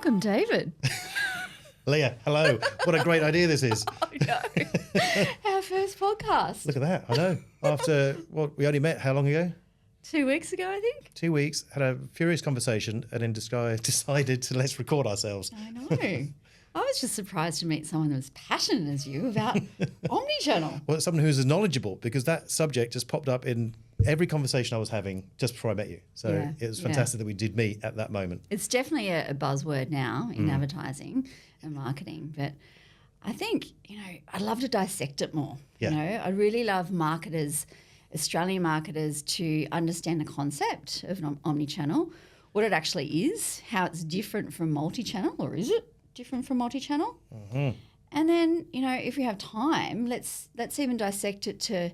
Welcome, David. Leah, hello. What a great idea this is. I know. Our first podcast. Look at that. I know. After we only met how long ago? 2 weeks ago, I think. 2 weeks, had a furious conversation, and then decided to let's record ourselves. I know. I was just surprised to meet someone as passionate as you about Omnichannel. Well, someone who's as knowledgeable, because that subject just popped up in every conversation I was having just before I met you. So it was fantastic that we did meet at that moment. It's definitely a buzzword now in advertising and marketing, but I think, I'd love to dissect it more. Yeah. I really love Australian marketers to understand the concept of omnichannel, what it actually is, how it's different from multi-channel, or is it different from multi-channel? Mm-hmm. And then, if we have time, let's even dissect it to,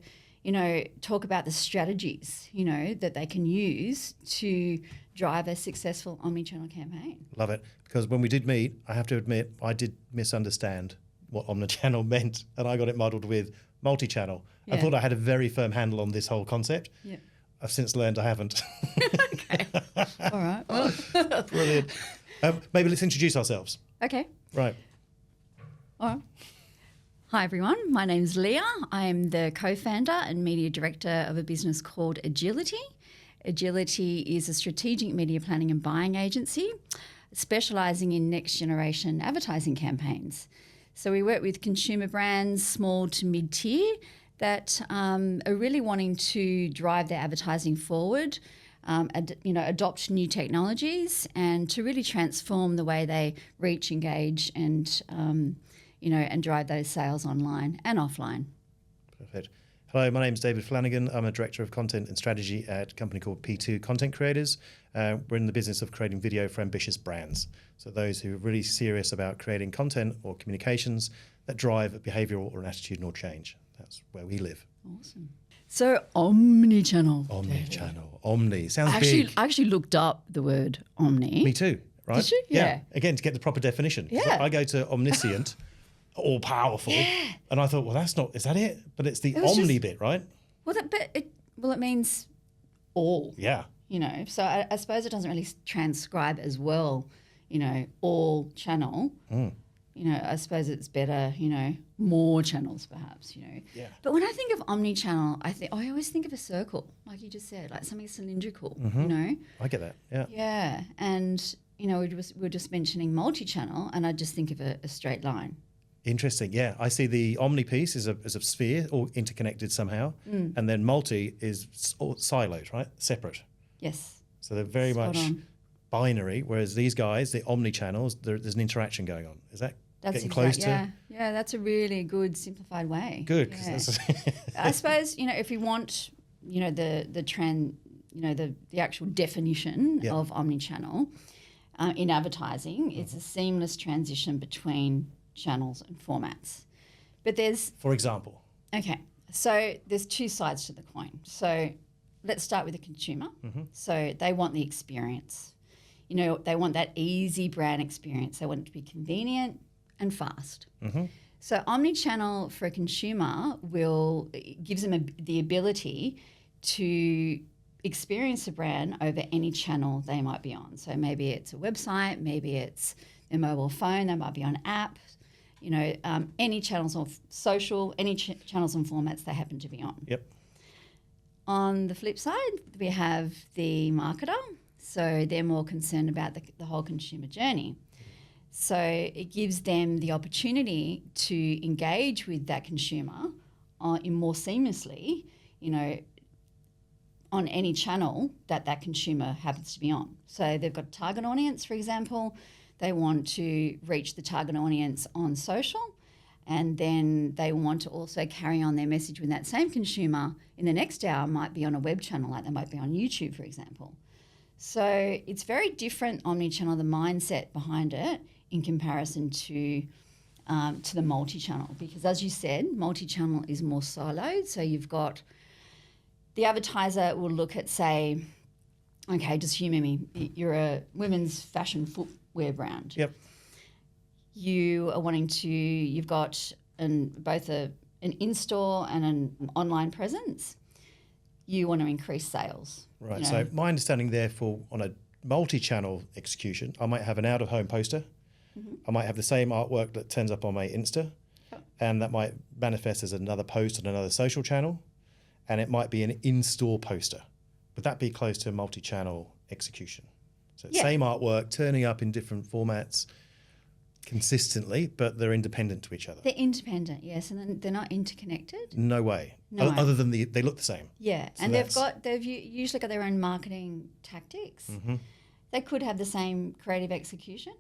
talk about the strategies, that they can use to drive a successful omnichannel campaign. Love it. Because when we did meet, I have to admit, I did misunderstand what omnichannel meant, and I got it muddled with multi-channel. Yeah. I thought I had a very firm handle on this whole concept. Yeah. I've since learned I haven't. Okay. All right. Well. Brilliant. Maybe let's introduce ourselves. Okay. Right. All right. Hi, everyone. My name's Leah. I'm the co-founder and media director of a business called Agility. Agility is a strategic media planning and buying agency specialising in next-generation advertising campaigns. So we work with consumer brands, small to mid-tier, that are really wanting to drive their advertising forward, adopt new technologies, and to really transform the way they reach, engage, and and drive those sales online and offline. Perfect. Hello, my name's David Flanagan. I'm a director of content and strategy at a company called P2 Content Creators. We're in the business of creating video for ambitious brands. So those who are really serious about creating content or communications that drive a behavioural or an attitudinal change. That's where we live. Awesome. So omnichannel. Omnichannel. Omni. Sounds big. big. I actually looked up the word omni. Me too. Right? Did you? Yeah. Again, to get the proper definition. Yeah. I go to omniscient, all powerful, and I thought, well, is that it? But it's the omni bit, right? Well, it means all. Yeah. So I suppose it doesn't really transcribe as well, all channel. I suppose it's better, more channels perhaps, Yeah. But when I think of omnichannel, I always think of a circle, like you just said, like something cylindrical, I get that, yeah. Yeah, and, we're just mentioning multi-channel, and I just think of a straight line. Interesting, yeah. I see the omni piece as a sphere, all interconnected somehow, and then multi is siloed, right? Separate. Yes. So they're very Spot much on. binary, whereas these guys, the omni channels, there's an interaction going on. Is that getting close to? Yeah, that's a really good simplified way. Good. Yeah. 'Cause I suppose, if we want, the trend, the actual definition of omnichannel in advertising, it's a seamless transition between channels and formats. But For example. Okay, so there's two sides to the coin. So let's start with the consumer. So they want the experience. They want that easy brand experience. They want it to be convenient and fast. So omnichannel for a consumer gives them the ability to experience a brand over any channel they might be on. So maybe it's a website, maybe it's their mobile phone, they might be on apps, any channels on social, any channels and formats they happen to be on. Yep. On the flip side, we have the marketer. So they're more concerned about the whole consumer journey. So it gives them the opportunity to engage with that consumer in more seamlessly, on any channel that consumer happens to be on. So they've got a target audience, for example. They want to reach the target audience on social, and then they want to also carry on their message with that same consumer in the next hour, might be on a web channel, like they might be on YouTube, for example. So it's very different omnichannel, the mindset behind it, in comparison to the multi-channel, because as you said, multi-channel is more siloed. So you've got the advertiser will look at, say, okay, just humour me, you're a women's fashion footwear brand. Yep. You've got both an in-store and an online presence. You want to increase sales. Right. So my understanding, therefore, on a multi-channel execution, I might have an out-of-home poster. I might have the same artwork that turns up on my Insta, and that might manifest as another post on another social channel, and it might be an in-store poster. Would that be close to a multi-channel execution? So same artwork turning up in different formats consistently, but they're independent to each other. They're independent, yes, and then they're not interconnected. No way. No. Other than they look the same. Yeah, So and they've usually got their own marketing tactics. They could have the same creative execution,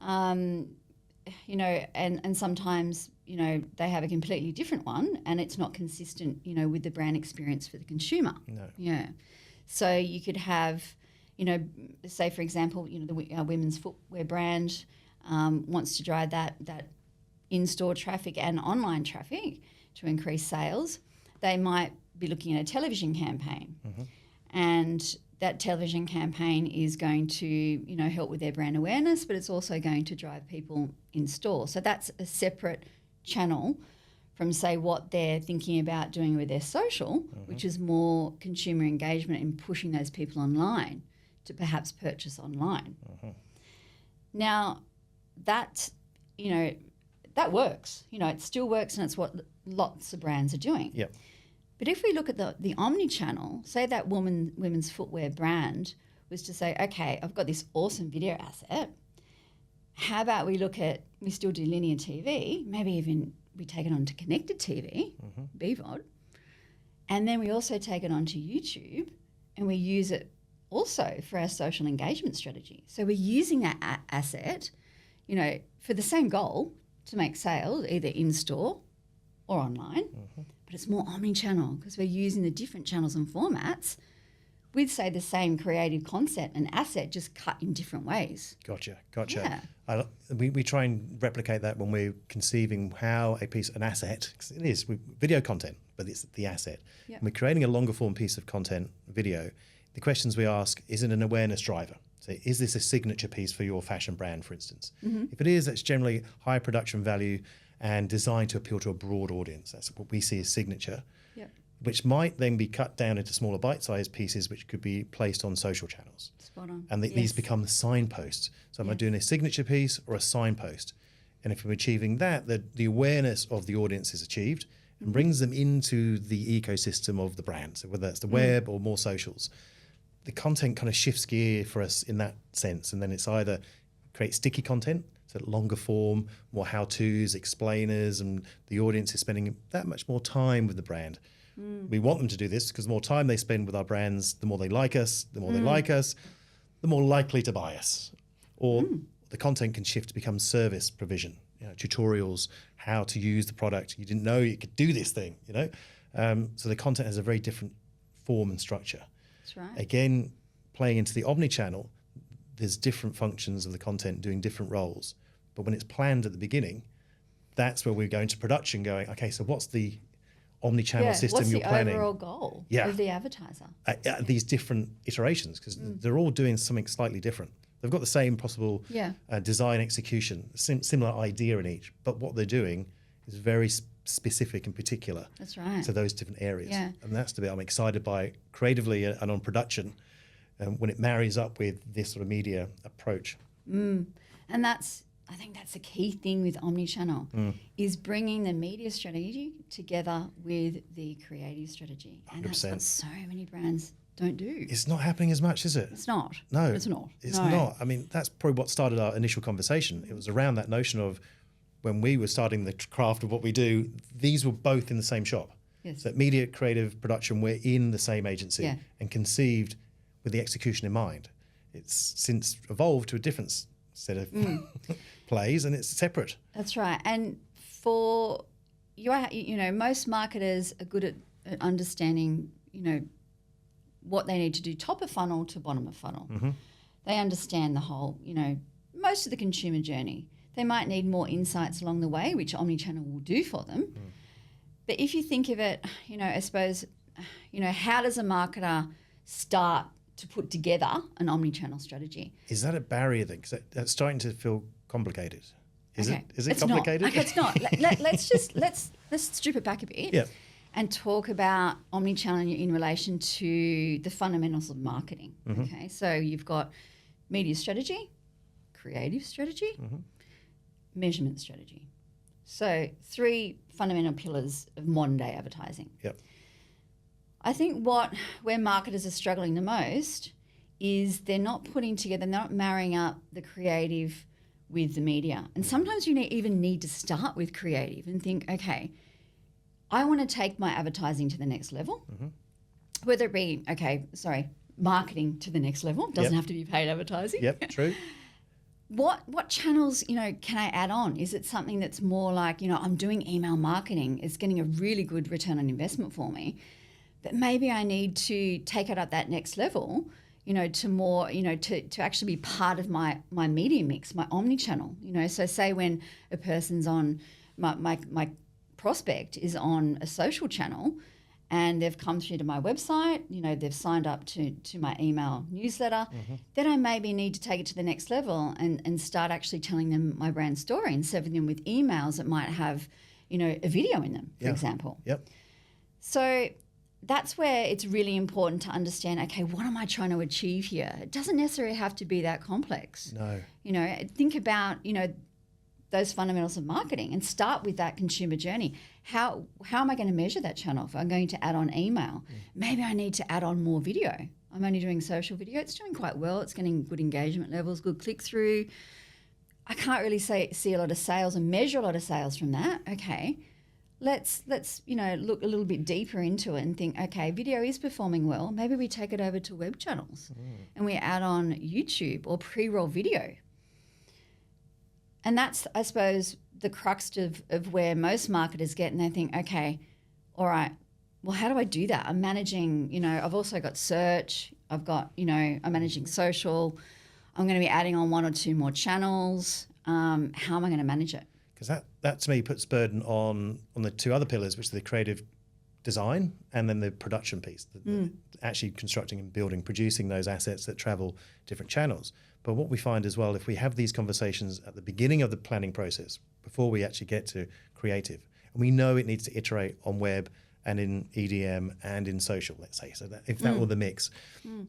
you know, and sometimes, you know, they have a completely different one, and it's not consistent, you know, with the brand experience for the consumer. No. Yeah, so you could have, you know, say for example, you know, the women's footwear brand wants to drive that in-store traffic and online traffic to increase sales. They might be looking at a television campaign, and that television campaign is going to, you know, help with their brand awareness, but it's also going to drive people in store. So that's a separate channel from, say, what they're thinking about doing with their social, which is more consumer engagement and pushing those people online to perhaps purchase online. Now, that, you know, that works. You know, it still works, and it's what lots of brands are doing. Yep. But if we look at the omni-channel, say that women's footwear brand was to say, okay, I've got this awesome video asset. How about we still do linear TV, maybe even we take it onto connected TV, BVOD, and then we also take it onto YouTube and we use it also for our social engagement strategy. So we're using that asset, you know, for the same goal, to make sales either in-store or online, but it's more omni-channel because we're using the different channels and formats with, say, the same creative concept and asset, just cut in different ways. Gotcha. Yeah. We try and replicate that when we're conceiving how an asset, 'cause it is video content, but it's the asset. Yep. And we're creating a longer form piece of content, video. The questions we ask, is it an awareness driver? So is this a signature piece for your fashion brand, for instance? If it is, that's generally high production value and designed to appeal to a broad audience. That's what we see as signature, which might then be cut down into smaller bite-sized pieces, which could be placed on social channels. Spot on. And these become the signposts. So am I doing a signature piece or a signpost? And if I'm achieving that, the awareness of the audience is achieved and brings them into the ecosystem of the brand. So whether it's the web or more socials, the content kind of shifts gear for us in that sense. And then it's either create sticky content, so longer form, more how-tos, explainers, and the audience is spending that much more time with the brand. We want them to do this because the more time they spend with our brands, the more they like us, the more they like us, the more likely to buy us. Or the content can shift to become service provision, you know, tutorials, how to use the product. You didn't know you could do this thing, you know? So the content has a very different form and structure. That's right. Again, playing into the omni-channel, there's different functions of the content doing different roles. But when it's planned at the beginning, that's where we go into production going, okay, so what's the omni-channel system you're planning? What's the overall goal of the advertiser? These different iterations, because they're all doing something slightly different. They've got the same possible design execution, similar idea in each, but what they're doing is very specific and particular. That's right. To those different areas. Yeah. And that's the bit I'm excited by creatively and on production when it marries up with this sort of media approach. And I think that's the key thing with omnichannel is bringing the media strategy together with the creative strategy. And 100%. that's what so many brands don't do. It's not happening as much, is it? It's not. No. It's not. It's not. I mean, that's probably what started our initial conversation. It was around that notion of when we were starting the craft of what we do, these were both in the same shop. Yes. So media creative production, we're in the same agency and conceived with the execution in mind. It's since evolved to a different set of plays, and it's separate. That's right. And for most marketers are good at understanding, what they need to do top of funnel to bottom of funnel. They understand the whole, most of the consumer journey. They might need more insights along the way, which omnichannel will do for them. But if you think of it, I suppose, how does a marketer start to put together an omnichannel strategy? Is that a barrier then? Because that's starting to feel complicated. Is it it's complicated? Not. Okay, it's not. Let's strip it back a bit. Yeah. and talk about omnichannel in relation to the fundamentals of marketing. Okay, so you've got media strategy, creative strategy, measurement strategy. So 3 fundamental pillars of modern day advertising. Yep. I think where marketers are struggling the most is they're not putting together, they're not marrying up the creative with the media. And sometimes you even need to start with creative and think, okay, I want to take my advertising to the next level, whether it be, marketing to the next level. Doesn't have to be paid advertising. Yep, true. What channels, can I add on? Is it something that's more like, I'm doing email marketing, it's getting a really good return on investment for me, but maybe I need to take it up that next level, to more, to actually be part of my media mix, my omnichannel. So say when a person's on, my prospect is on a social channel and they've come through to my website, they've signed up to my email newsletter, then I maybe need to take it to the next level and start actually telling them my brand story and serving them with emails that might have, a video in them, for example. Yep. So that's where it's really important to understand, okay, what am I trying to achieve here? It doesn't necessarily have to be that complex. No. Think about, those fundamentals of marketing and start with that consumer journey. How am I going to measure that channel? If I'm going to add on email, maybe I need to add on more video. I'm only doing social video. It's doing quite well. It's getting good engagement levels, good click-through. I can't really see a lot of sales and measure a lot of sales from that. Okay, let's look a little bit deeper into it and think, okay, video is performing well. Maybe we take it over to web channels and we add on YouTube or pre-roll video. And that's, I suppose, the crux of where most marketers get, and they think, okay, all right, well, how do I do that? I'm managing, I've also got search, I'm managing social, I'm going to be adding on 1 or 2 more channels. How am I going to manage it? Because that to me puts burden on the 2 other pillars, which are the creative design and then the production piece, actually constructing and building, producing those assets that travel different channels. But what we find as well, if we have these conversations at the beginning of the planning process, before we actually get to creative, and we know it needs to iterate on web and in EDM and in social, let's say, so that if that were the mix,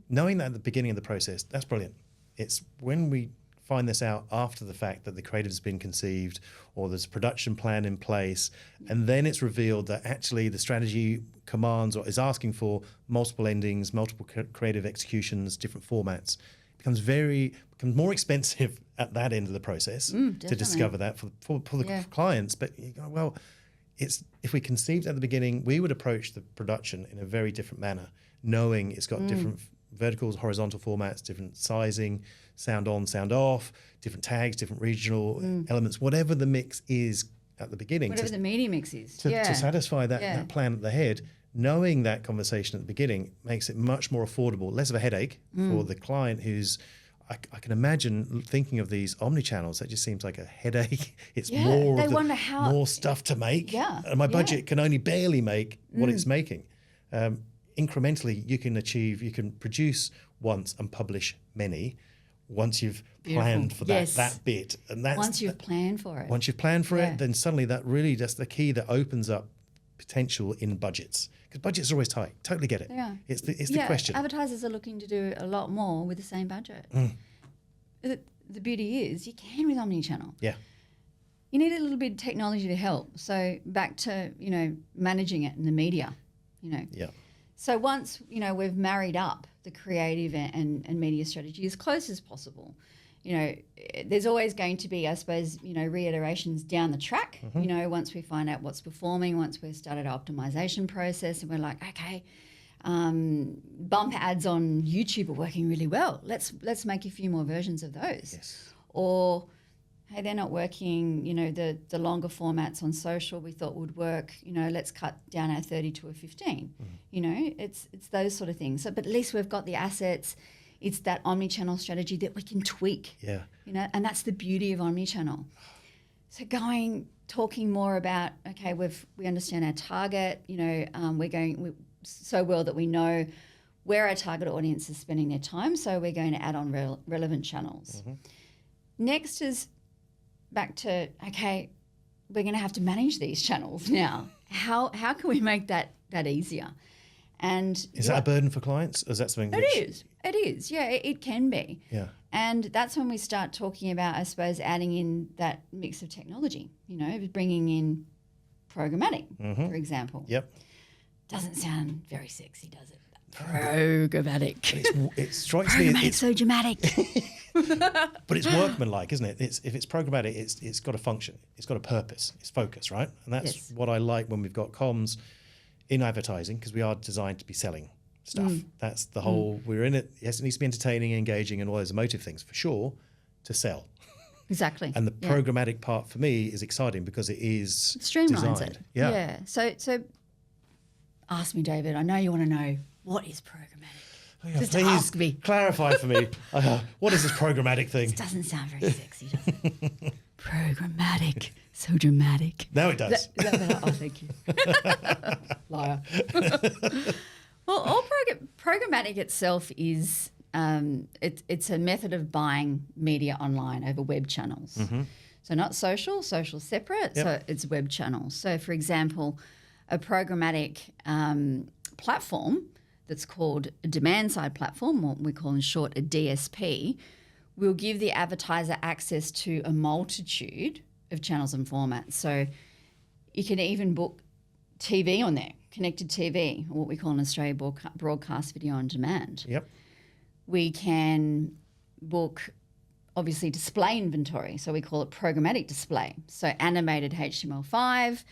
knowing that at the beginning of the process, that's brilliant. It's when we find this out after the fact that the creative has been conceived or there's a production plan in place, and then it's revealed that actually the strategy commands or is asking for multiple endings, multiple creative executions, different formats. It becomes more expensive at that end of the process to discover that for the clients. But you go, well, if we conceived at the beginning, we would approach the production in a very different manner, knowing it's got different verticals, horizontal formats, different sizing, sound on, sound off, different tags, different regional elements, whatever the mix is at the beginning. Whatever the media mix is. To satisfy that plan at the head, knowing that conversation at the beginning makes it much more affordable, less of a headache for the client who's, I can imagine thinking of these omnichannels, that just seems like a headache. It's more stuff to make. Yeah. And my budget can only barely make what it's making. Incrementally, you can produce once and publish many once you've planned for that bit. And that's once you've planned for it. Once you've planned for it, then suddenly that's the key that opens up potential in budgets. Because budgets are always tight. Totally get it. Yeah. It's the question. Advertisers are looking to do a lot more with the same budget. The beauty is you can with omnichannel. Yeah. You need a little bit of technology to help. So back to, managing it in the media, Yeah. So once, we've married up the creative and media strategy as close as possible, there's always going to be, I suppose, reiterations down the track, once we find out what's performing, once we've started our optimization process and we're like, okay, bump ads on YouTube are working really well. Let's make a few more versions of those. Yes. Or, hey, they're not working, the longer formats on social we thought would work, let's cut down our 30 to a 15. It's those sort of things. So, but at least we've got the assets. It's that omnichannel strategy that we can tweak. Yeah. And that's the beauty of omnichannel. So talking more about, okay, we understand our target, we're so well that we know where our target audience is spending their time, so we're going to add on relevant channels. Next is back to, okay, we're going to have to manage these channels now. how can we make that easier? And is that a burden for clients? Or is that something? It is. Yeah, it can be. Yeah. And that's when we start talking about, I suppose, adding in that mix of technology. Bringing in programmatic, for example. Yep. Doesn't sound very sexy, does it? Programmatic. It strikes me. Programmatic's so dramatic. But it's workmanlike, isn't it? If it's programmatic, it's got a function. It's got a purpose. It's focus, right? And that's what I like when we've got comms in advertising, because we are designed to be selling stuff. That's the whole, we're in it. Yes, it needs to be entertaining, engaging, and all those emotive things for sure to sell. Exactly. And the programmatic part for me is exciting because it is streamlines designed. it. Yeah. So ask me, David. I know you want to know, what is programmatic? Oh, yeah, Just please ask me. clarify for me. What is this programmatic thing? It doesn't sound very sexy, does it? Programmatic. So dramatic. No, it does. Is that better? Oh, thank you. Liar. Well, all programmatic itself is it's a method of buying media online over web channels. So not social separate, so it's web channels. So, for example, a programmatic platform that's called a demand-side platform, what we call in short a DSP, will give the advertiser access to a multitude of channels and formats. So you can even book TV on there, connected TV, or what we call in Australia broadcast video on demand. Yep. We can book, obviously, display inventory. So we call it programmatic display. So animated HTML5,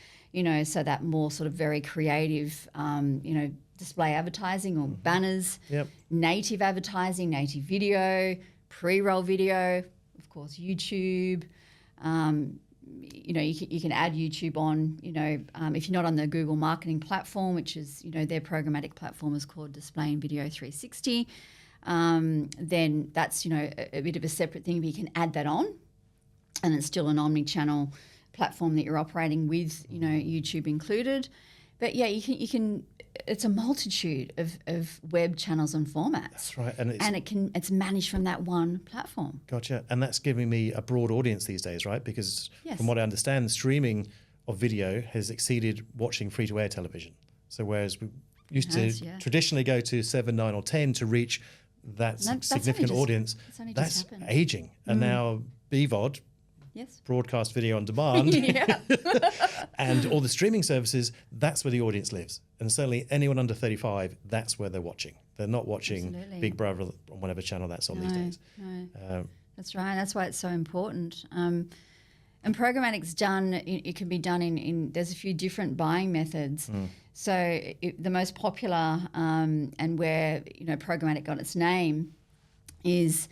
so that more sort of very creative, display advertising or banners, native advertising, native video, pre-roll video, of course, YouTube. You can add YouTube on, if you're not on the Google marketing platform, which is, their programmatic platform is called Display and Video 360, then that's, a bit of a separate thing, but you can add that on and it's still an omni-channel platform that you're operating with, YouTube included. But yeah, you can it's a multitude of web channels and formats. That's right. And it's managed from that one platform. Gotcha. And that's giving me a broad audience these days, right? Because from what I understand, streaming of video has exceeded watching free-to-air television. So whereas we used to traditionally go to 7, 9 or 10 to reach that significant audience, that's aging. And now BVOD, broadcast video on demand, and all the streaming services, that's where the audience lives. And certainly anyone under 35, that's where they're watching. They're not watching Big Brother on whatever channel that's on these days. No. That's right. That's why it's so important. And programmatic's done, it can be done in there's a few different buying methods. So the most popular and where programmatic got its name is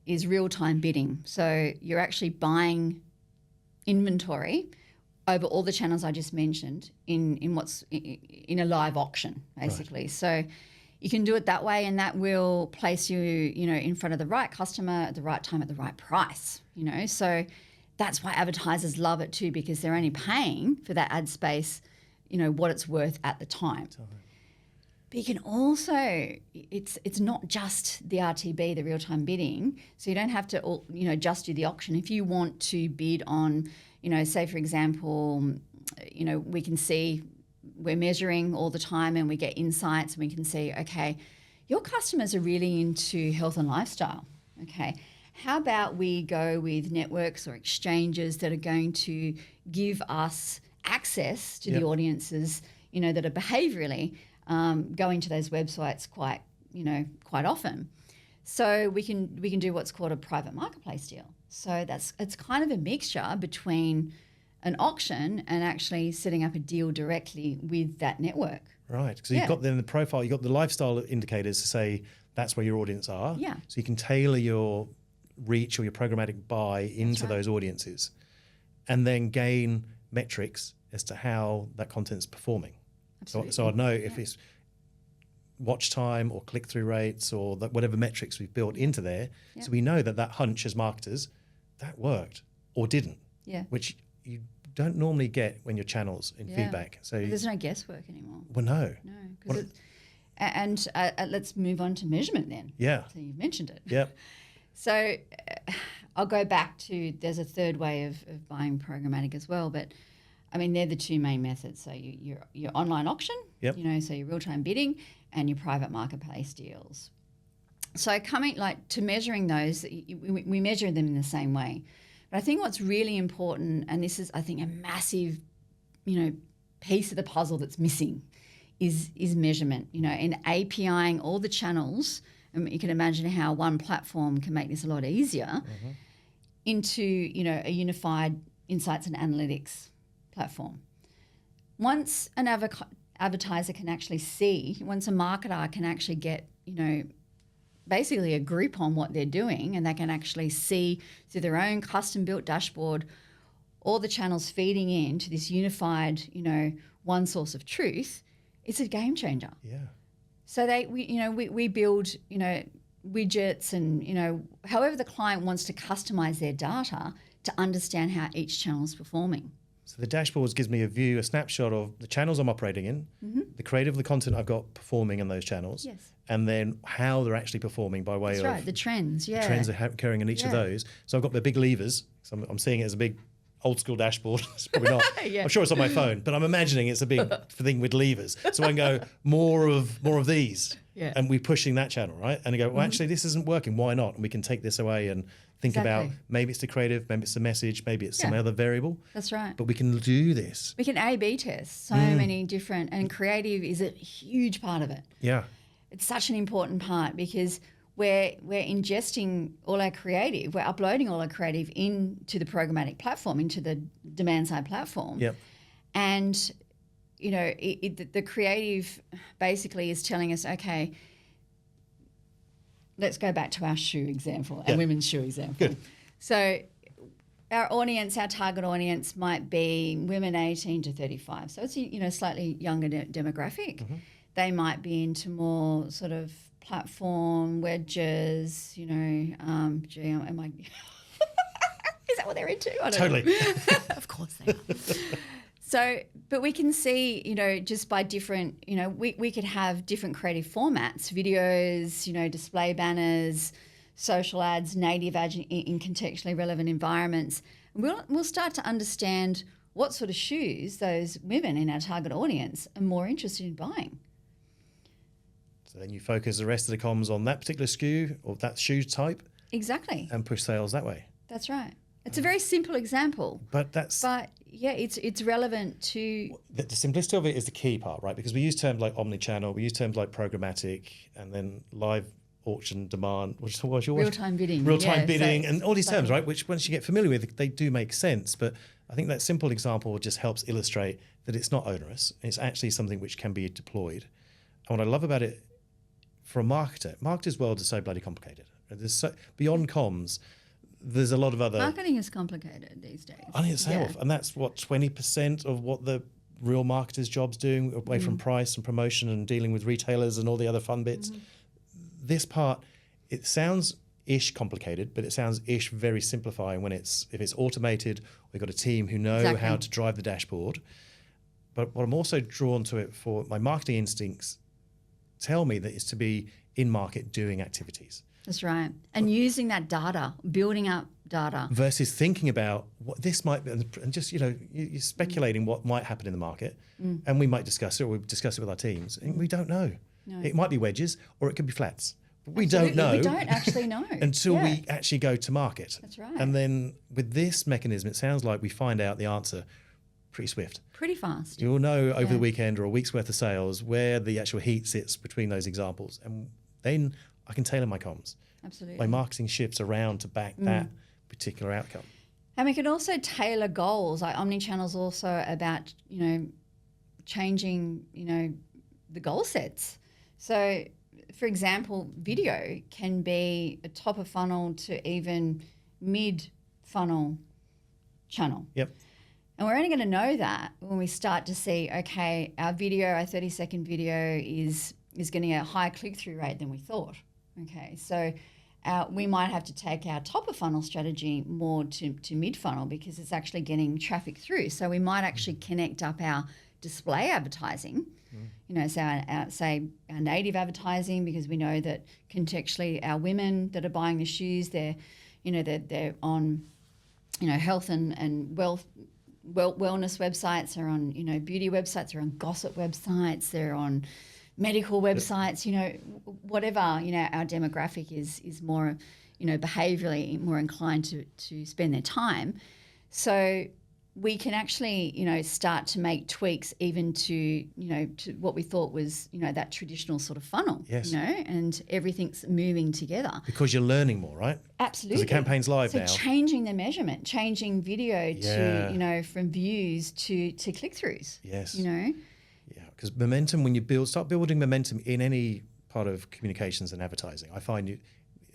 real-time bidding. So you're actually buying inventory over all the channels I just mentioned in a live auction, basically. Right. So you can do it that way, and that will place you, in front of the right customer at the right time at the right price. So that's why advertisers love it too, because they're only paying for that ad space, what it's worth at the time. But you can also, it's not just the RTB, the real-time bidding, so you don't have to, just do the auction. If you want to bid on, say, for example, we can see we're measuring all the time and we get insights and we can see, okay, your customers are really into health and lifestyle, okay? How about we go with networks or exchanges that are going to give us access to the audiences, that are behaviourally going to those websites quite often. So we can do what's called a private marketplace deal. So it's kind of a mixture between an auction and actually setting up a deal directly with that network. Right. So you've got then the profile, you've got the lifestyle indicators to say that's where your audience are. Yeah. So you can tailor your reach or your programmatic buy into those audiences and then gain metrics as to how that content's performing. Absolutely. So I'd know if it's watch time or click-through rates or whatever metrics we've built into there. So we know that hunch as marketers, that worked or didn't, which you don't normally get when your channels in feedback. So there's no guesswork anymore. Well, no. No. And let's move on to measurement then. Yeah. So you've mentioned it. Yep. So I'll go back to, there's a third way of buying programmatic as well, but I mean, they're the two main methods. So your online auction, Yep. so your real-time bidding and your private marketplace deals. So coming to measuring those, we measure them in the same way. But I think what's really important, and this is, I think, a massive, piece of the puzzle that's missing, is measurement. In APIing all the channels, and you can imagine how one platform can make this a lot easier, into a unified insights and analytics platform. Once an advertiser can actually see, once a marketer can actually get, basically a grip on what they're doing, and they can actually see through their own custom-built dashboard all the channels feeding into this unified, one source of truth, it's a game changer. Yeah. So we build, widgets and, however the client wants to customize their data to understand how each channel is performing. So the dashboards gives me a snapshot of the channels I'm operating in, the creative of the content I've got performing in those channels, Yes. and then how they're actually performing by way That's of right, the trends, yeah. the trends are occurring in each of those. So I've got the big levers. So I'm seeing it as a big old school dashboard. It's probably not. Yeah. I'm sure it's on my phone, but I'm imagining it's a big thing with levers. So I can go more of these, and we're pushing that channel, right? And I go, well, actually, this isn't working. Why not? And we can take this away and think about maybe it's the creative, maybe it's the message, maybe it's some other variable. That's right. But we can do this. We can A/B test so many different, and creative is a huge part of it. Yeah. It's such an important part because we're ingesting all our creative, we're uploading all our creative into the programmatic platform, into the demand side platform. Yep. And, the creative basically is telling us, okay, let's go back to our shoe example, our women's shoe example. Good. So our audience, our target audience might be women 18 to 35. So it's, slightly younger demographic. They might be into more sort of platform, wedges, am I... Is that what they're into? I don't know. Of course they are. So, but we can see, just by different, we could have different creative formats, videos, display banners, social ads, native ads in contextually relevant environments. And we'll start to understand what sort of shoes those women in our target audience are more interested in buying. So then you focus the rest of the comms on that particular SKU or that shoe type. Exactly. And push sales that way. That's right. It's a very simple example. But yeah, it's relevant to... The simplicity of it is the key part, right? Because we use terms like omnichannel, we use terms like programmatic, and then live auction demand, which was your real-time bidding. Real-time bidding, and all these terms, right? Which once you get familiar with, they do make sense. But I think that simple example just helps illustrate that it's not onerous. It's actually something which can be deployed. And what I love about it for a marketer's world is so bloody complicated. There's beyond comms, there's a lot of other... Marketing is complicated these days. On itself. And that's, 20% of what the real marketer's job's doing, away from price and promotion and dealing with retailers and all the other fun bits. This part, it sounds ish complicated, but it sounds ish very simplifying when if it's automated, we've got a team who know how to drive the dashboard. But what I'm also drawn to it for, my marketing instincts tell me that it's to be in market doing activities. That's right. And using that data, building up data. Versus thinking about what this might be, and just, you're speculating what might happen in the market. And we might discuss it, or we discuss it with our teams. And we don't know. No. It might be wedges, or it could be flats. But we don't know. We don't actually know. Until we actually go to market. That's right. And then with this mechanism, it sounds like we find out the answer pretty swift. Pretty fast. You'll know over the weekend or a week's worth of sales where the actual heat sits between those examples. And then I can tailor my comms. Absolutely. My marketing shifts around to back that particular outcome. And we can also tailor goals. Like Omnichannel's also about, changing, the goal sets. So, for example, video can be a top of funnel to even mid funnel channel. Yep. And we're only going to know that when we start to see, okay, our 30-second video is going to get a higher click-through rate than we thought. Okay, so we might have to take our top of funnel strategy more to mid funnel because it's actually getting traffic through. So we might actually connect up our display advertising, so our native advertising, because we know that contextually our women that are buying the shoes, they're on, health and wealth wellness websites, they're on, beauty websites, they're on gossip websites, they're on medical websites, whatever, our demographic is more, behaviourally more inclined to spend their time. So we can actually, start to make tweaks even to what we thought was, that traditional sort of funnel, Yes. and everything's moving together. Because you're learning more, right? Absolutely. Because the campaign's live now. So changing the measurement, changing video to, from views to click-throughs. Yes. Yeah, because momentum, when you start building momentum in any part of communications and advertising, I find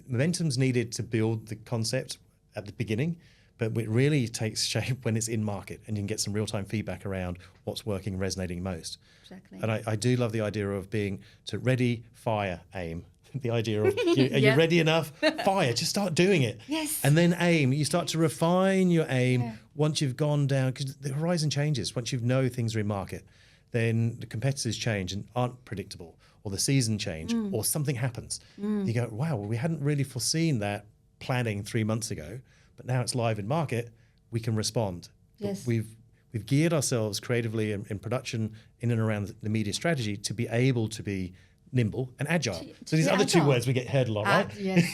momentum's needed to build the concept at the beginning, but it really takes shape when it's in market and you can get some real-time feedback around what's working, resonating most. Exactly. And I do love the idea of being ready, fire, aim. The idea of, are you ready enough? Fire, just start doing it. Yes. And then aim. You start to refine your aim once you've gone down, because the horizon changes. Once you know things are in market, then the competitors change and aren't predictable, or the season change, or something happens. You go, wow, well, we hadn't really foreseen that planning 3 months ago, but now it's live in market, we can respond. Yes. But we've geared ourselves creatively in production in and around the media strategy to be able to be nimble and agile. So these other two words we get heard a lot, right? Yes.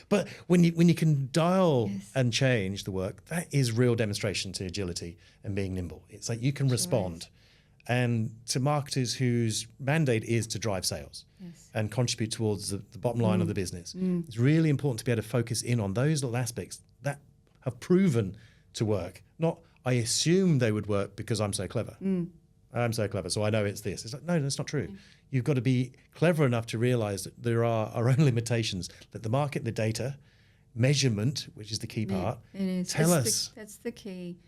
But when you can dial and change the work, that is real demonstration to agility and being nimble. It's like you can respond. And to marketers whose mandate is to drive sales and contribute towards the bottom line of the business, it's really important to be able to focus in on those little aspects that have proven to work. Not, I assume they would work because I'm so clever. I'm so clever, so I know it's this. It's like, no, that's not true. You've got to be clever enough to realize that there are our own limitations, that the market, the data, measurement, which is the key part, it is. tell us. That's the key.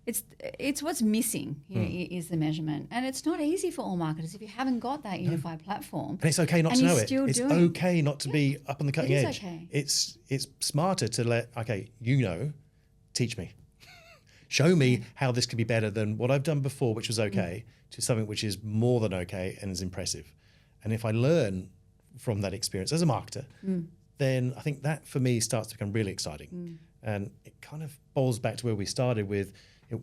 It's what's missing is the measurement. And it's not easy for all marketers if you haven't got that unified platform. And it's okay not to know it. It's okay not to be up on the cutting edge. Okay. It's smarter to teach me. Show me how this could be better than what I've done before, which was okay, to something which is more than okay and is impressive. And if I learn from that experience as a marketer, then I think that for me starts to become really exciting. And it kind of boils back to where we started with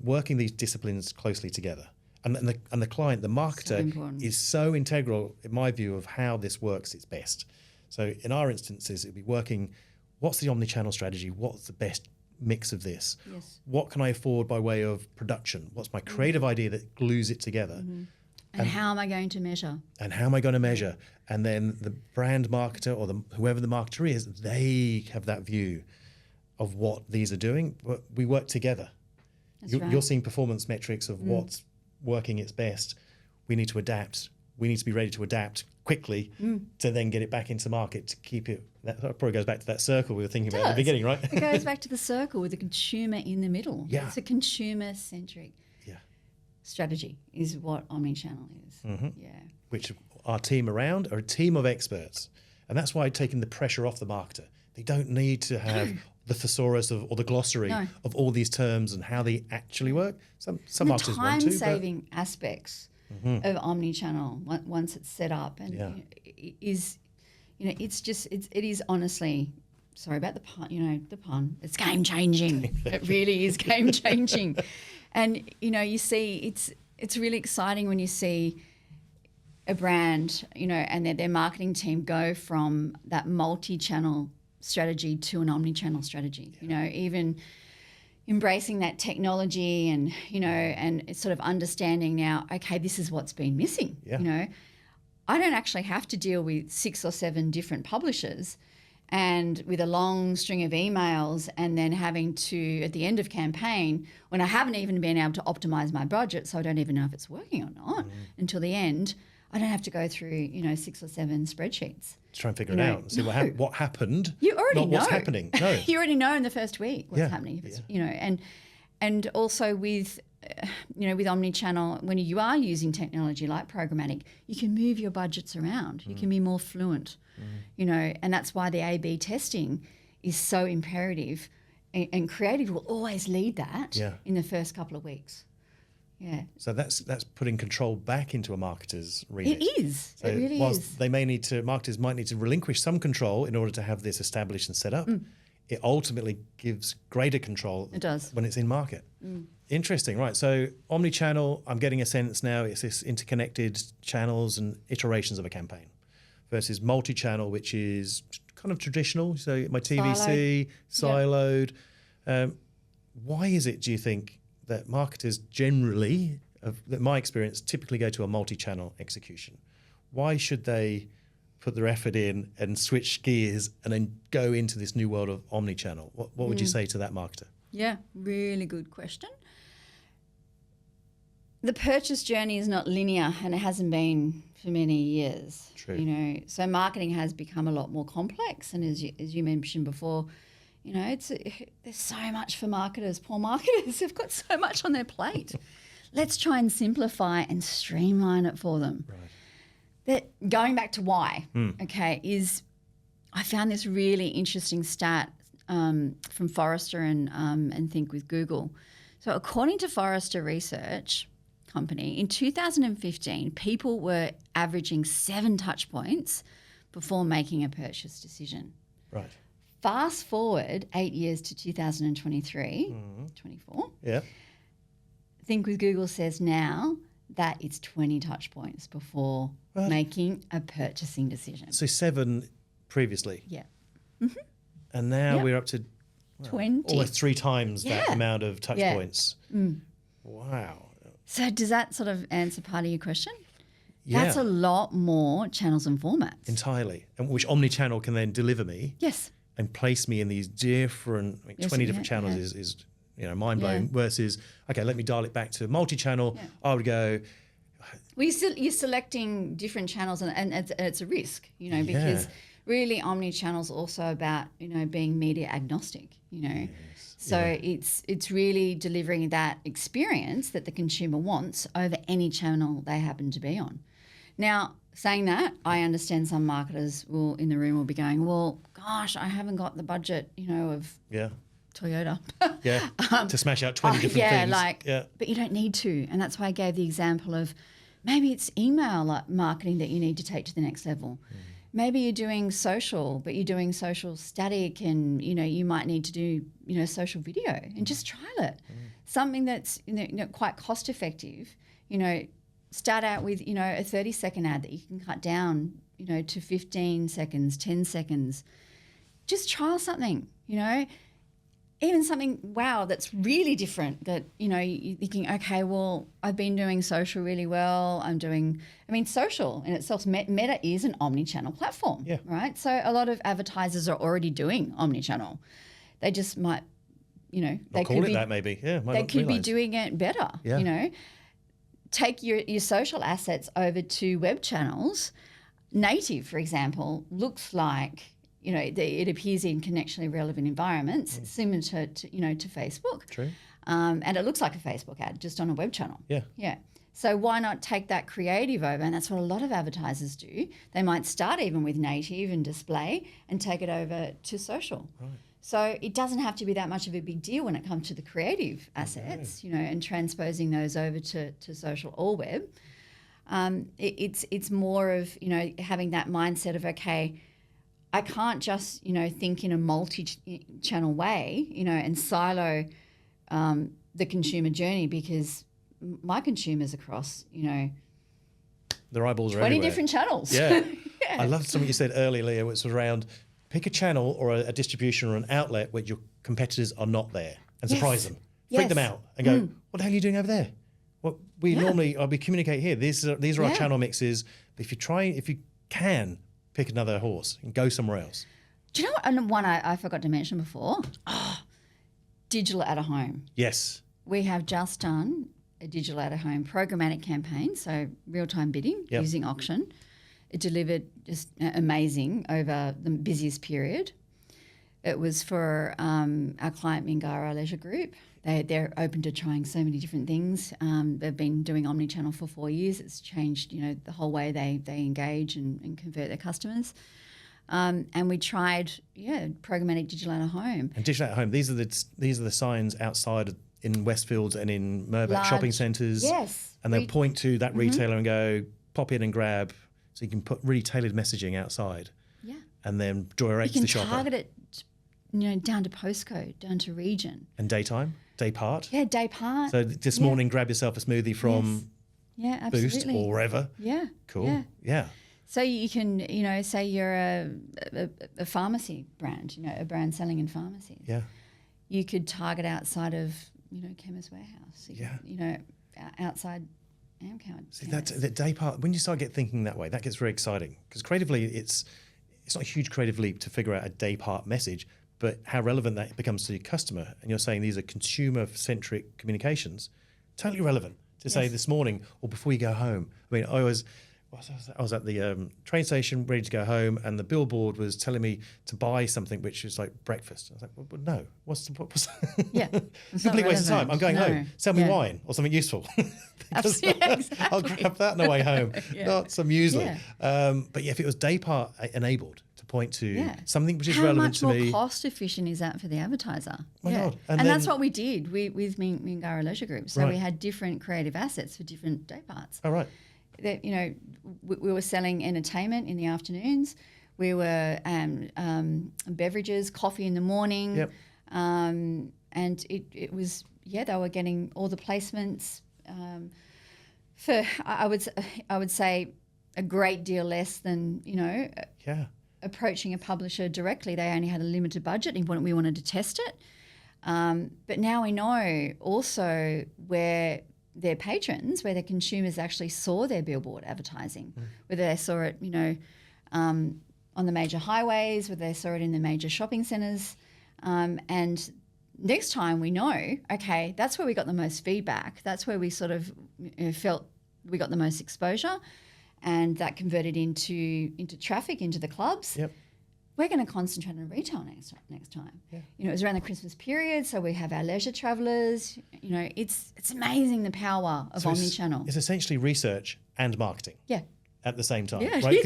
working these disciplines closely together. And the client, the marketer, is so integral, in my view, of how this works its best. So in our instances, it'd be working, what's the omnichannel strategy? What's the best mix of this? Yes. What can I afford by way of production? What's my creative idea that glues it together? And how am I going to measure? And how am I going to measure? And then the brand marketer or whoever the marketer is, they have that view of what these are doing. We work together. You're seeing performance metrics of what's working its best. We need to adapt. We need to be ready to adapt quickly to then get it back into market to keep it. That probably goes back to that circle we were thinking about at the beginning, right? It goes back to the circle with the consumer in the middle. Yeah. It's a consumer-centric strategy is what Omnichannel is. Yeah. Which our team around are a team of experts. And that's why taking the pressure off the marketer. They don't need to have the thesaurus or the glossary of all these terms and how they actually work. Some marketers want to. The time-saving aspects of Omnichannel once it's set up and it is honestly, sorry about the pun, it's game-changing. It really is game-changing. And, you see, it's really exciting when you see a brand, and their marketing team go from that multi-channel strategy to an omni-channel strategy. Even embracing that technology and and sort of understanding now, okay, this is what's been missing. I don't actually have to deal with 6 or 7 different publishers and with a long string of emails and then having to, at the end of campaign, when I haven't even been able to optimize my budget, so I don't even know if it's working or not until the end, I don't have to go through 6 or 7 spreadsheets. Try and figure it out and see what happened. You already know what's happening. No. You already know in the first week what's happening. If it's, and also with with Omnichannel, when you are using technology like programmatic, you can move your budgets around. You can be more fluent. And that's why the A/B testing is so imperative. And creative will always lead that in the first couple of weeks. Yeah. So that's putting control back into a marketer's remit. It is. So it really whilst is. Marketers might need to relinquish some control in order to have this established and set up, it ultimately gives greater control. It does. When it's in market. Interesting, right? So omnichannel, I'm getting a sense now it's this interconnected channels and iterations of a campaign, versus multi-channel, which is kind of traditional. So my TVC, siloed. Why is it, do you think, that marketers generally, that my experience, typically go to a multi-channel execution? Why should they put their effort in and switch gears and then go into this new world of omnichannel? What would you say to that marketer? Yeah, really good question. The purchase journey is not linear, and it hasn't been for many years. True. You know, so marketing has become a lot more complex, and as you mentioned before, you know, there's so much for marketers. Poor marketers have got so much on their plate. Let's try and simplify and streamline it for them. Right. That going back to why, okay, is I found this really interesting stat from Forrester and Think with Google. So according to Forrester Research Company, in 2015, people were averaging 7 touch points before making a purchase decision. Right. Fast forward 8 years to 2023, 24. Yeah. Think with Google says now that it's 20 touch points before making a purchasing decision. So 7 previously. Yeah. And now we're up to 20. almost 3 times that amount of touch Yeah. points. Wow. So does that sort of answer part of your question? Yeah. That's a lot more channels and formats. Entirely. And which omnichannel can then deliver me Yes. and place me in these different, 20 different channels is mind-blowing versus, okay, let me dial it back to multi-channel. I would go... Well, you're selecting different channels and it's a risk, you know, because really omni-channel is also about, you know, being media agnostic, you know. So it's really delivering that experience that the consumer wants over any channel they happen to be on. Now, saying that, I understand some marketers in the room will be going, well, gosh, I haven't got the budget, you know, of Toyota. To smash out 20 different things. But you don't need to. And that's why I gave the example of maybe it's email marketing that you need to take to the next level. Maybe you're doing social, but you're doing social static and, you know, you might need to do, you know, social video and just trial it. Something that's, you know, quite cost effective, you know, start out with, you know, a 30-second ad that you can cut down, you know, to 15 seconds, 10 seconds. Just trial something, you know. Even something, that's really different that, you know, you're thinking, okay, well, I've been doing social really well. Social in itself, Meta is an omni-channel platform, right? So a lot of advertisers are already doing omni-channel. They just might, you know. They could be that maybe, They could be doing it better, you know. Take your social assets over to web channels. Native, for example, looks like, you know, it appears in contextually relevant environments, similar to Facebook. True. And it looks like a Facebook ad just on a web channel. Yeah. So why not take that creative over? And that's what a lot of advertisers do. They might start even with native and display and take it over to social. Right. So it doesn't have to be that much of a big deal when it comes to the creative assets, you know, and transposing those over to social or web. It's more of, you know, having that mindset of, okay, I can't just, you know, think in a multi-channel way, you know, and silo the consumer journey because my consumers across, you know, their eyeballs are 20 everywhere. different channels. Yeah. I loved something you said earlier, Leah, which was around pick a channel or a distribution or an outlet where your competitors are not there and surprise them. Freak them out and go, what the hell are you doing over there? Well, we communicate here. These are our channel mixes. But if you can, pick another horse and go somewhere else. Do you know what? And one I forgot to mention before? Digital out of home. Yes. We have just done a digital out of home programmatic campaign, so real-time bidding using auction. It delivered just amazing over the busiest period. It was for our client Mingara Leisure Group. They're open to trying so many different things. They've been doing omnichannel for 4 years. It's changed, you know, the whole way they engage and convert their customers. And we tried, programmatic digital out of home. And digital out of home. These are the signs outside in Westfields and in Mirvac shopping centres. Yes. And they'll point to that retailer and go, pop in and grab. So you can put really tailored messaging outside. Yeah. And then direct the shopper. You can target it down to postcode, down to region. And daytime, day part. Yeah, day part. So this morning, grab yourself a smoothie from absolutely. Boost or wherever. Yeah. Cool. Yeah. So you can, say you're a pharmacy brand, a brand selling in pharmacies. Yeah. You could target outside of, Chemist Warehouse. Outside Amcount. See, that's the day part. When you start thinking that way, that gets very exciting because creatively, it's not a huge creative leap to figure out a day part message, but how relevant that becomes to your customer. And you're saying these are consumer-centric communications, totally relevant to say this morning or before you go home. I mean, I was at the train station ready to go home, and the billboard was telling me to buy something which was like breakfast. I was like, well, no, what's yeah, complete waste of time. I'm going home. Sell me wine or something useful. Exactly. I'll grab that on the way home, not some muesli. But if it was day part enabled to point to something which is relevant to me. How much more cost efficient is that for the advertiser? My God. And that's what we did with Mingara Leisure Group. So we had different creative assets for different day parts. Oh, right. That we were selling entertainment in the afternoons. We were beverages, coffee in the morning. Yep. And it was they were getting all the placements for I would say a great deal less than approaching a publisher directly. They only had a limited budget and we wanted to test it. But now we know also where their patrons, where their consumers actually saw their billboard advertising, whether they saw it, on the major highways, whether they saw it in the major shopping centres. And next time we know, okay, that's where we got the most feedback. That's where we sort of felt we got the most exposure, and that converted into traffic, into the clubs. Yep. We're going to concentrate on retail next time. Yeah. It was around the Christmas period, so we have our leisure travellers. It's amazing the power of Omnichannel. It's essentially research and marketing. Yeah. At the same time, yeah, right?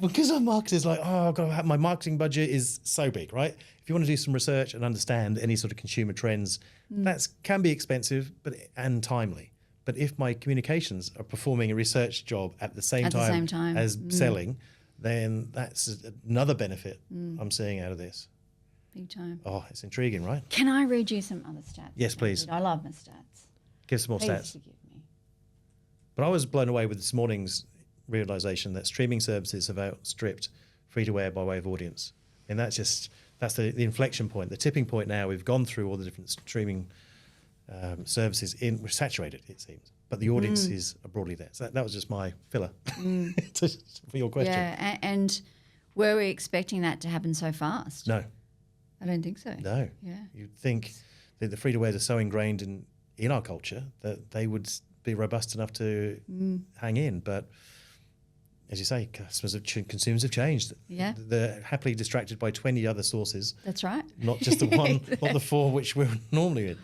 Because our market is like, I've got to have my marketing budget is so big, right? If you want to do some research and understand any sort of consumer trends, that can be expensive, and timely. But if my communications are performing a research job at the same time as selling, then that's another benefit I'm seeing out of this. Big time. Oh, it's intriguing, right? Can I read you some other stats? Yes, please. I love my stats. Give some more stats. Forgive me. But I was blown away with this morning's realization that streaming services have outstripped free-to-air by way of audience. And that's the inflection point, the tipping point now. We've gone through all the different streaming services. We're saturated, it seems. But the audience is broadly there. So that was just my filler for your question. Yeah, and were we expecting that to happen so fast? No. I don't think so. No. Yeah. You'd think that the free-to-airs are so ingrained in our culture that they would be robust enough to hang in. But as you say, consumers have changed. Yeah. They're happily distracted by 20 other sources. That's right. Not just the one, not the four which we're normally in.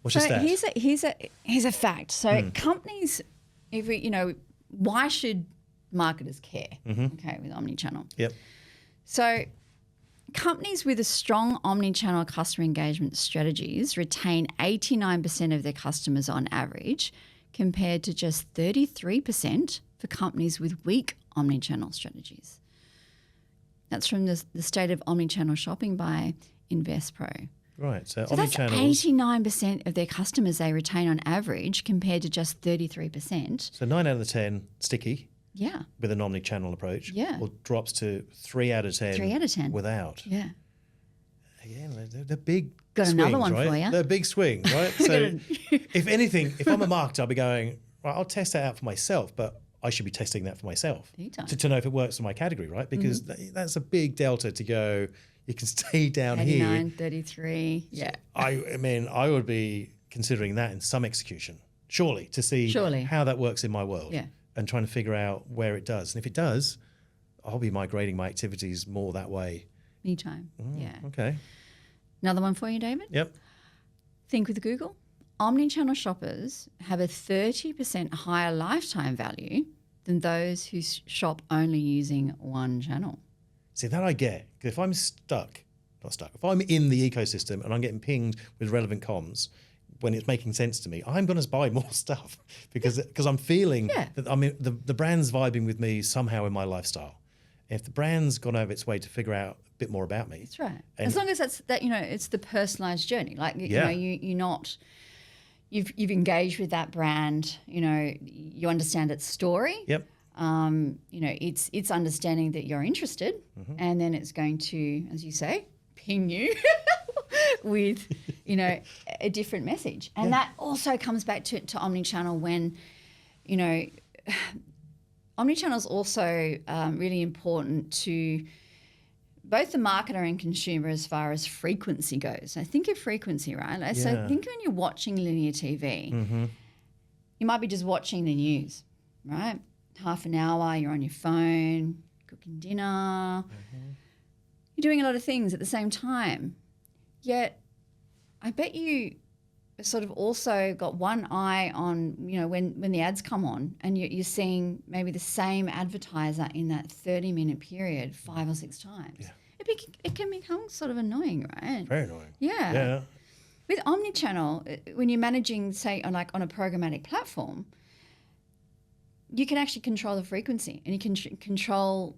What's your stat? Here's a fact. So companies, why should marketers care? Okay, with Omnichannel. Yep. So companies with a strong Omnichannel customer engagement strategies retain 89% of their customers on average, compared to just 33% for companies with weak Omnichannel strategies. That's from the State of Omnichannel Shopping by InvestPro. Right, so that's Omnichannels. 89% of their customers they retain on average, compared to just 33%. So 9 out of 10 sticky. Yeah. With an omnichannel approach. Yeah. Or drops to 3 out of 10. 3 out of 10. Without. Yeah. Again, they're big Got swings, another one right? for you. They're big swings, right? So if anything, if I'm a marketer, I'll be going, right, I'll test that out for myself, but I should be testing that for myself to know if it works for my category, right? Because that's a big delta to go, you can stay down 89, here. 33, yeah. I mean, I would be considering that in some execution, surely, to see how that works in my world. Yeah. And trying to figure out where it does. And if it does, I'll be migrating my activities more that way. Me time, yeah. Okay. Another one for you, David? Yep. Think with Google. Omnichannel shoppers have a 30% higher lifetime value than those who shop only using one channel. See, that I get. Because if I'm if I'm in the ecosystem and I'm getting pinged with relevant comms, when it's making sense to me, I'm going to buy more stuff because I'm feeling that the brand's vibing with me somehow in my lifestyle. If the brand's gone over its way to figure out a bit more about me, That's right. and- As long as it's the personalized journey. Like you've engaged with that brand. You understand its story. Yep. It's understanding that you're interested, and then it's going to, as you say, ping you with a different message. And that also comes back to omnichannel when omnichannel is also really important to both the marketer and consumer as far as frequency goes. So think of frequency, right? So think when you're watching linear TV, you might be just watching the news, right? Half an hour, you're on your phone, cooking dinner. You're doing a lot of things at the same time. Yet I bet you sort of also got one eye on, when the ads come on and you're seeing maybe the same advertiser in that 30-minute period 5 or 6 times. Yeah. It can become sort of annoying, right? Very annoying. Yeah. Yeah. With omnichannel, when you're managing, say, on a programmatic platform, you can actually control the frequency and you can control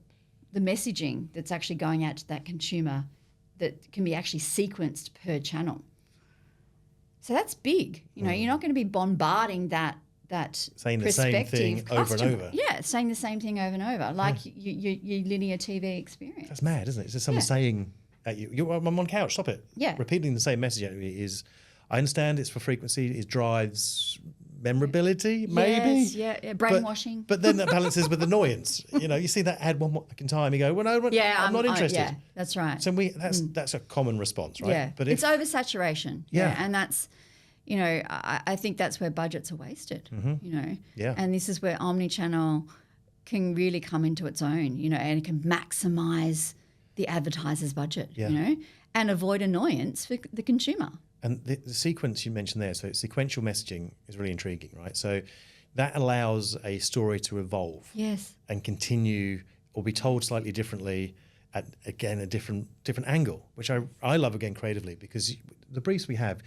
the messaging that's actually going out to that consumer that can be actually sequenced per channel. So that's big. You're not going to be bombarding that Saying the same thing over and over. Yeah, saying the same thing over and over, like your linear TV experience. That's mad, isn't it? It's just someone saying at you, I'm on couch, stop it. Yeah. Repeating the same message at me is, I understand it's for frequency, it drives memorability, maybe. Yes, yeah, brainwashing. But then that balances with annoyance. You see that ad one more time, you go, well, no, I'm not interested. Yeah, that's right. So that's a common response, right? Yeah, but it's oversaturation. Yeah. And that's, I think that's where budgets are wasted, Yeah. And this is where omnichannel can really come into its own, and it can maximize the advertiser's budget, and avoid annoyance for the consumer. And the sequence you mentioned there, so sequential messaging is really intriguing, right? So that allows a story to evolve. Yes. And continue or be told slightly differently at, again, a different angle, which I love, again, creatively, because the briefs we have,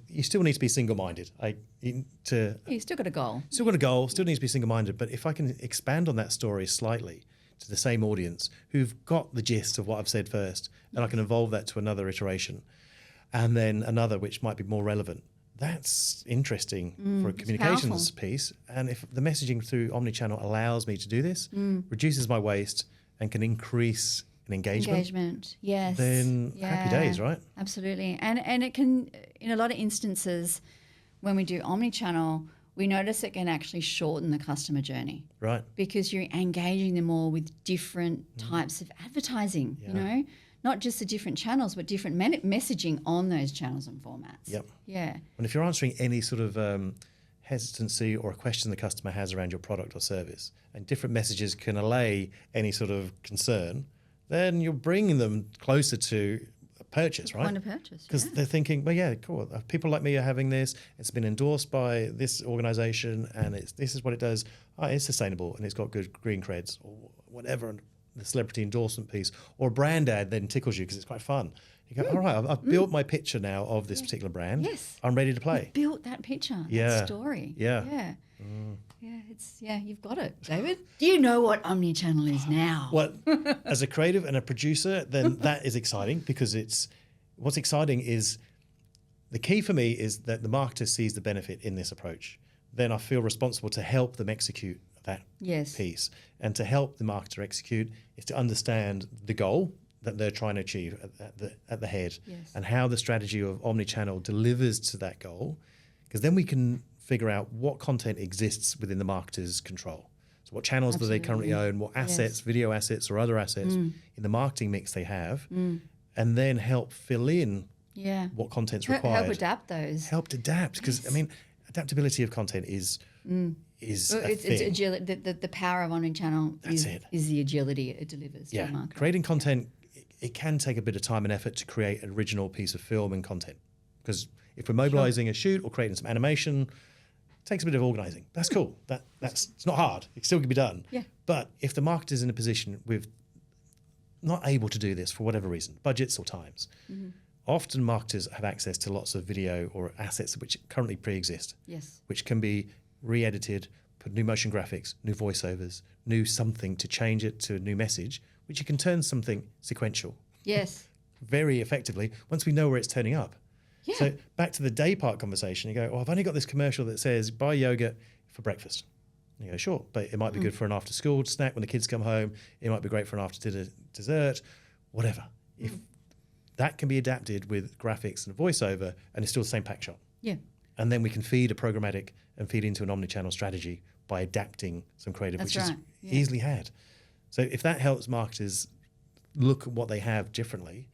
you still need to be single-minded. You still got a goal. Still got a goal, still needs to be single-minded, but if I can expand on that story slightly to the same audience who've got the gist of what I've said first, and I can evolve that to another iteration, and then another which might be more relevant. That's interesting for a communications piece. And if the messaging through omnichannel allows me to do this, reduces my waste and can increase an engagement, yes, then happy days, right? Absolutely. And it can, in a lot of instances, when we do omnichannel, we notice it can actually shorten the customer journey. Right. Because you're engaging them all with different types of advertising, not just the different channels, but different messaging on those channels and formats. Yep. Yeah. And if you're answering any sort of hesitancy or a question the customer has around your product or service, and different messages can allay any sort of concern, then you're bringing them closer to a purchase, right? Point of purchase, because they're thinking, well, yeah, cool. People like me are having this. It's been endorsed by this organization, and this is what it does. Oh, it's sustainable, and it's got good green creds or whatever. And the celebrity endorsement piece or a brand ad then tickles you because it's quite fun. You go, all right, I've built my picture now of this particular brand. Yes. I'm ready to play. You built that picture, that story. Yeah. Yeah. You've got it, David. Do you know what omnichannel is now? Well, as a creative and a producer, then that is exciting because what's exciting is the key for me is that the marketer sees the benefit in this approach. Then I feel responsible to help them execute that piece. And to help the marketer execute is to understand the goal that they're trying to achieve at the head and how the strategy of omnichannel delivers to that goal, because then we can figure out what content exists within the marketer's control. So what channels do they currently own, what assets, video assets or other assets in the marketing mix they have, and then help fill in what content's required. Help adapt those. Help adapt, because I mean, adaptability of content is it's agility. The power of omnichannel is the agility it delivers to the market. Creating content, it can take a bit of time and effort to create an original piece of film and content, because if we're mobilizing a shoot or creating some animation, it takes a bit of organizing. That's cool. It's not hard. It still can be done. Yeah. But if the marketer's in a position with not able to do this for whatever reason, budgets or times, often marketers have access to lots of video or assets which currently pre-exist, which can be re-edited, put new motion graphics, new voiceovers, new something to change it to a new message, which you can turn something sequential Yes. very effectively once we know where it's turning up. Yeah. So back to the day part conversation, you go, oh, I've only got this commercial that says buy yogurt for breakfast. And you go, sure, but it might be good for an after school snack when the kids come home. It might be great for an after dinner dessert, whatever. If that can be adapted with graphics and voiceover and it's still the same pack shot. Yeah. And then we can feed a programmatic and feed into an omnichannel strategy by adapting some creative, That's which right. is Yeah. easily had. So if that helps marketers look at what they have differently,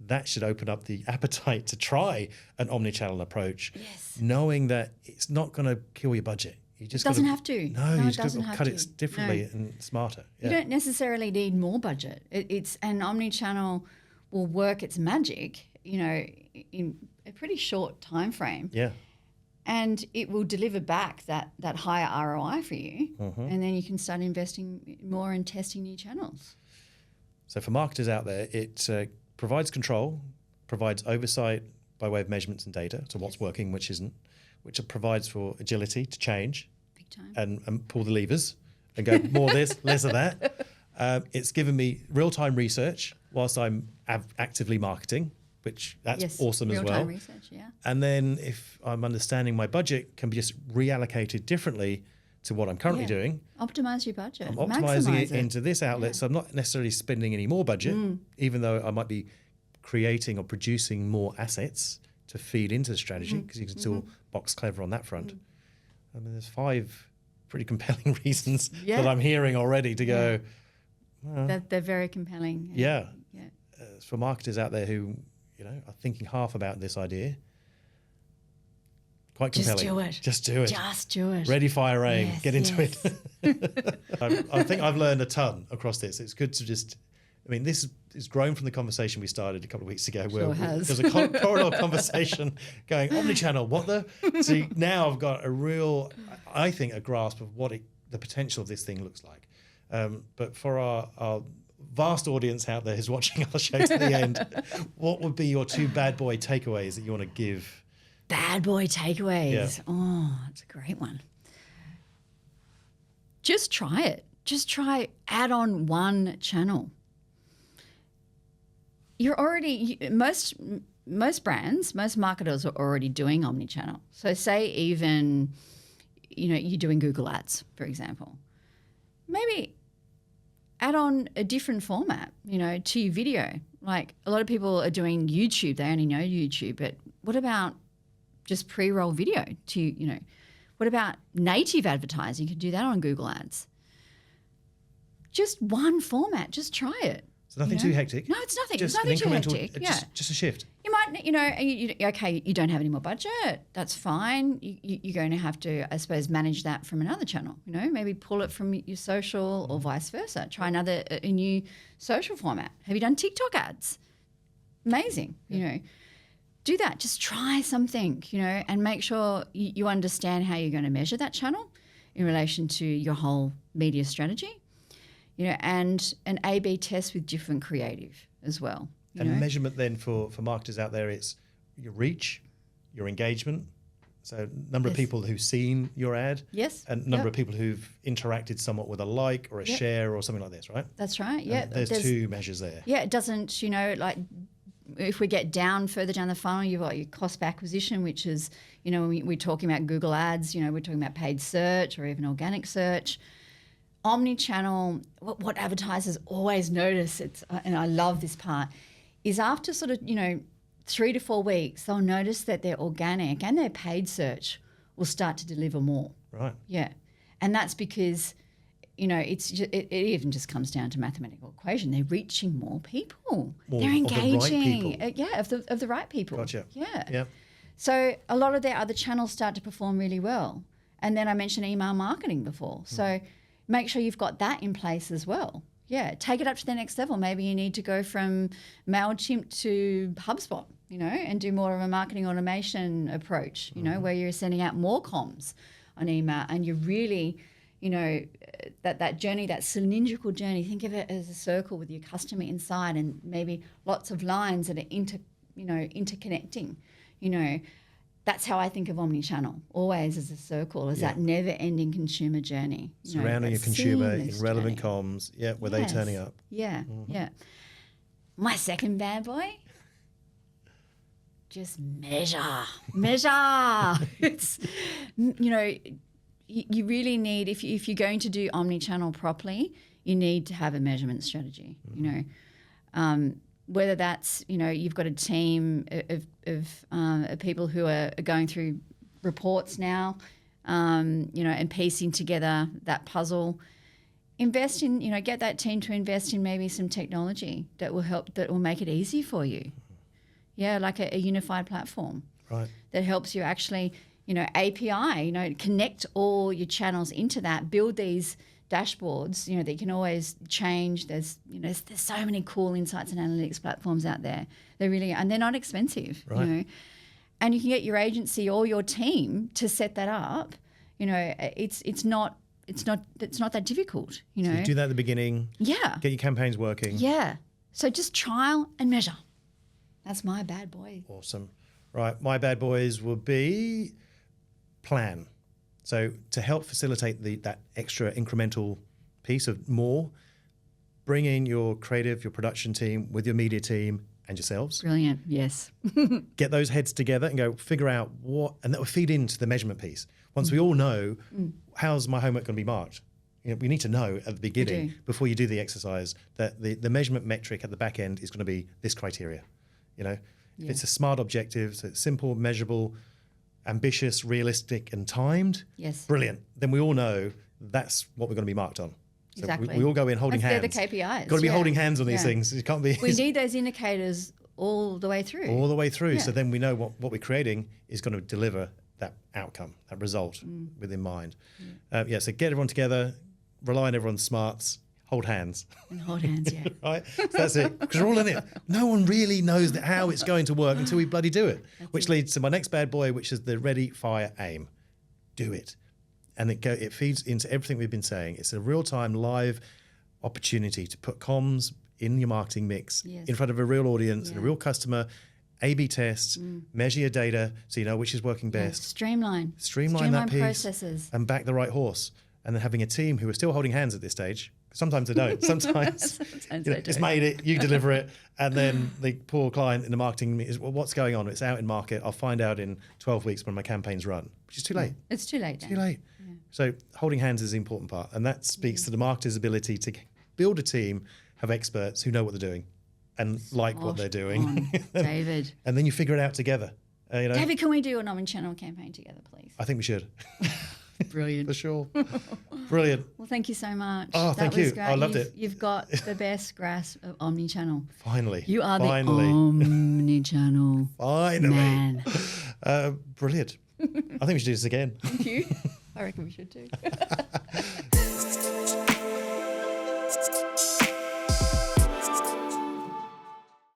that should open up the appetite to try an omnichannel approach, Yes. knowing that it's not going to kill your budget. You just doesn't gotta, have to. No, No, you it just got doesn't to have cut to. it differently No. and smarter. You Yeah. don't necessarily need more budget. It's an omnichannel will work its magic, in a pretty short time frame. Yeah. And it will deliver back that higher ROI for you. And then you can start investing more and testing new channels. So for marketers out there, it provides control, provides oversight by way of measurements and data, so what's working, which isn't, which it provides for agility to change Big time. and pull the levers and go more of this, less of that. It's given me real-time research whilst I'm actively marketing, which that's Yes, awesome as real-time well. research, yeah. And then if I'm understanding my budget can be just reallocated differently to what I'm currently Yeah. doing. Optimize your budget. I'm optimizing Maximize it into this outlet, so I'm not necessarily spending any more budget, even though I might be creating or producing more assets to feed into the strategy, because you can still box clever on that front. I mean, there's 5 pretty compelling reasons that I'm hearing already to go, They're very compelling. yeah. Yeah. For marketers out there who, are thinking half about this idea, quite Just compelling. do it. Just do it. Just do it. Ready, fire, aim. Yes, Get into yes. it. I think I've learned a ton across this. It's good to just, this is grown from the conversation we started a couple of weeks ago where Sure has. there was a corridor conversation going, omnichannel, what the? So now I've got a real, I think, a grasp of what the potential of this thing looks like. But for our vast audience out there who's watching our show to the end, what would be your 2 bad boy takeaways that you want to give? Bad boy takeaways. Yeah. Oh, that's a great one. Just try it. Just try add on one channel. You're already most brands, most marketers are already doing omnichannel. So say even you're doing Google Ads, for example. Maybe add on a different format, to your video. Like a lot of people are doing YouTube, they only know YouTube, but what about just pre-roll video to, what about native advertising? You can do that on Google Ads. Just one format, just try it. So nothing too hectic. No, it's nothing. Just It's nothing an too incremental, hectic. Yeah. just a shift. You might, okay, you don't have any more budget. That's fine. You're going to have to, I suppose, manage that from another channel. Maybe pull it from your social or vice versa. Try a new social format. Have you done TikTok ads? Amazing. Do that. Just try something, and make sure you understand how you're going to measure that channel in relation to your whole media strategy. And an A/B test with different creative as well. And measurement then for marketers out there, it's your reach, your engagement, so number of people who've seen your ad, yes, and number of people who've interacted somewhat with a like or a share or something like this, right? That's right. Yeah, there's 2 measures there. Yeah, it doesn't. Like if we get further down the funnel, you've got your cost per acquisition, which is when we're talking about Google Ads. We're talking about paid search or even organic search. Omnichannel, what advertisers always notice, and I love this part, is after sort of, 3 to 4 weeks, they'll notice that their organic and their paid search will start to deliver more. Right. Yeah. And that's because, it even just comes down to mathematical equation. They're reaching more people. They're engaging. Of the right people. Of the right people. Gotcha. Yeah. Yeah. So a lot of their other channels start to perform really well. And then I mentioned email marketing before. So make sure you've got that in place as well. Yeah, take it up to the next level. Maybe you need to go from MailChimp to HubSpot, and do more of a marketing automation approach, where you're sending out more comms on email and you're really, that journey, that cylindrical journey, think of it as a circle with your customer inside and maybe lots of lines that are interconnecting, that's how I think of omnichannel, always as a circle, as that never-ending consumer journey. Surrounding your consumer in relevant journey. comms, were they turning up? Yeah, yeah. My second bad boy, just measure. It's, you really need, if you're going to do omnichannel properly, you need to have a measurement strategy, whether that's, you've got a team of people who are going through reports now, and piecing together that puzzle. Invest in, get that team to invest in maybe some technology that will make it easy for you. Yeah, like a unified platform. Right. That helps you actually, API, connect all your channels into that, build these dashboards, that you can always change. There's so many cool insights and analytics platforms out there. And they're not expensive, right. And you can get your agency or your team to set that up. It's not that difficult, So you do that at the beginning. Yeah. Get your campaigns working. Yeah. So just trial and measure. That's my bad boy. Awesome. Right. My bad boys will be plan. So to help facilitate that extra incremental piece of more, bring in your creative, your production team with your media team and yourselves. Brilliant. Yes. Get those heads together and go figure out and that will feed into the measurement piece. Once we all know, how's my homework going to be marked? We need to know at the beginning before you do the exercise that the measurement metric at the back end is going to be this criteria. If it's a SMART objective, so it's simple, measurable, ambitious, realistic, and timed. Yes. Brilliant. Then we all know that's what we're going to be marked on. So exactly. we all go in holding hands. They're the KPIs. Got to be holding hands on these things. It can't be. We need those indicators all the way through. All the way through. Yeah. So then we know what we're creating is going to deliver that outcome, that result with in mind. So get everyone together, rely on everyone's smarts, hold hands. And hold hands, yeah. Right? So that's it. Because we're all in it. No one really knows how it's going to work until we bloody do it. Which leads to my next bad boy, which is the ready, fire, aim. Do it. And it feeds into everything we've been saying. It's a real-time, live opportunity to put comms in your marketing mix in front of a real audience and a real customer. A/B test, measure your data so you know which is working best. Streamline that piece processes. And back the right horse. And then having a team who are still holding hands at this stage. Sometimes they don't. Sometimes it's made it, you deliver it, and then the poor client in the marketing is, well, what's going on? It's out in market. I'll find out in 12 weeks when my campaign's run, which is too late. It's too late. Too late. Yeah. So holding hands is the important part. And that speaks to the marketer's ability to build a team, have experts who know what they're doing and what they're doing. David. And then you figure it out together. David, can we do an omnichannel campaign together, please? I think we should. Brilliant. For sure. Brilliant. Well, thank you so much. Oh, thank you. Great. I loved it. You've got the best grasp of omnichannel. Finally. You are the omnichannel man. Brilliant. I think we should do this again. Thank you. I reckon we should too.